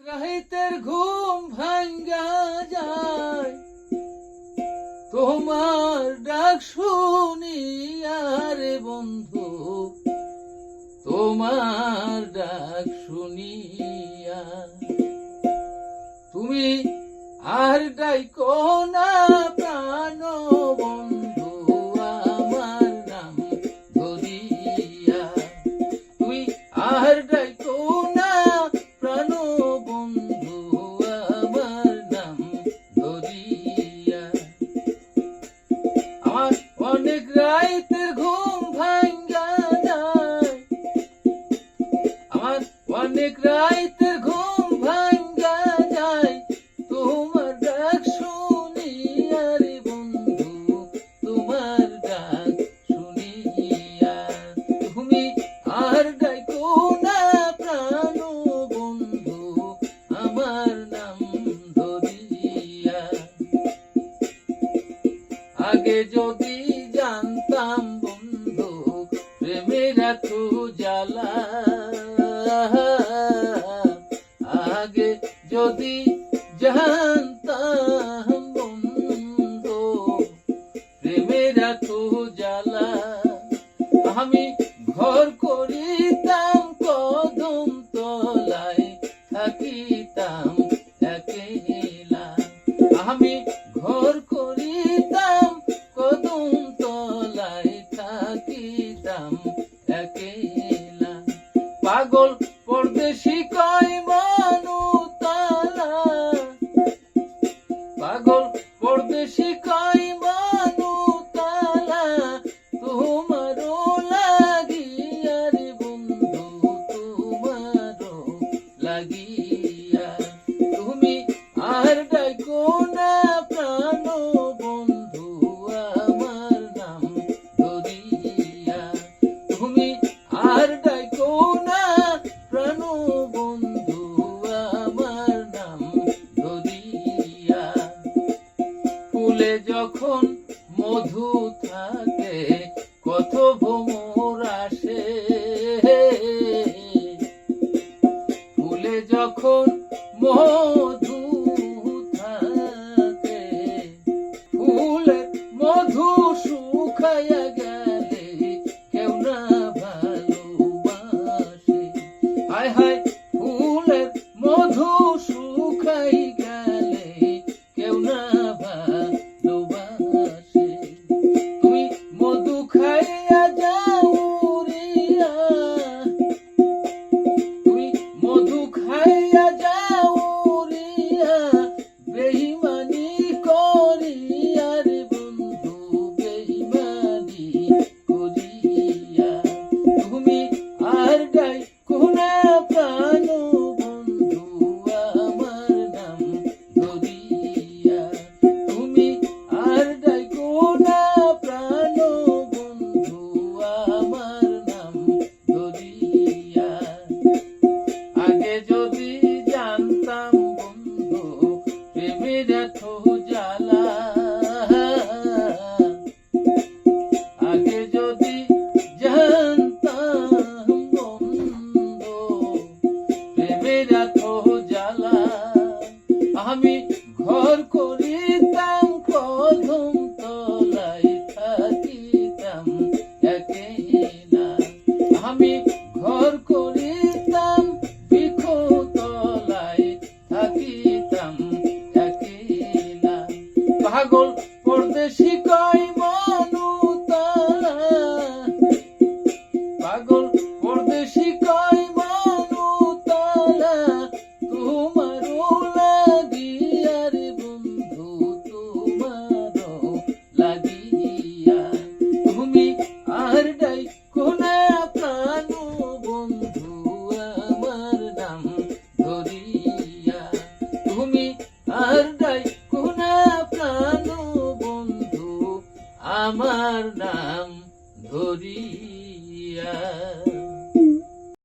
রাতের ঘুম ভাঙ্গা যায় তোমার ডাক শুনিয়া রে বন্ধু, তোমার ডাক শুনিয়া। তুমি আর ডাইকো না প্রাণ বন্ধু আমার নাম ধরিয়া। তুমি আর ডাইকো না প্রাণ বন্ধু আমার নাম ধরিয়া। আমার অনেক রাতের ঘুম ভাঙ্গা যায়, আমার অনেক রাতের ঘুম ভাঙ্গা যায় তোমার ডাক শুনিয়া রে বন্ধু, তোমার ডাক শুনিয়া। তুমি আর ডাইকো না প্রাণ বন্ধু আমার নাম ধরিয়া। আগে যদি জানতাম বন্ধু প্রেমের এত জ্বালা, আগে যদি জানতাম বন্ধু প্রেমের এত জ্বালা, আমি ঘর করিতাম কদম তলায় থাকিতাম একেলা। আমি ঘর করিতাম কদম তলায় থাকিতাম একেলা। পাগল পরদেশি কয় মানুতালা, পাগল পরদেশি কয় মানুতালা তোমারও লাগিয়া রে বন্ধু, তোমারও লাগিয়া। তুমি আর ডাইকো না প্রাণ বন্ধু আমার নাম ধরিয়া। তুমি আর ডাইকো না প্রাণ বন্ধু আমার নাম ধরিয়া। ফুলে যখন মধু থাকে কত ভ্রমর আসে, ফুলে যখন মধু থাকে, ফুলের মধু শুকাইয়া গেলে কেউ না ভালোবাসে। হায় হায় ফুলের মধু শুকাই গেলে কেউ না ভালোবাসে। তুমি মধু খাইয়া যাও রিয়া, তুমি মধু খাইয়া যাও রিয়া, বেঈমানি করিয়া রে বন্ধু বেঈমানি করিয়া। তুমি আর ডাইকো না প্রাণ বন্ধু আমার নাম ধরিয়া। তুমি আর ডাইকো না প্রাণ বন্ধু আমার নাম ধরিয়া। আগে যদি জানতাম বন্ধু প্রেমের এত জ্বালা, আগে যদি জানতাম বন্ধু প্রেমের এত জ্বালা, আমি ঘর করিতাম কদম তলায় থাকিতাম একেলা। আমি ঘর করিতাম বৃক্ষ তলায় থাকিতাম একেলা। পাগল পরদেশি কয় মানুতালা, পাগল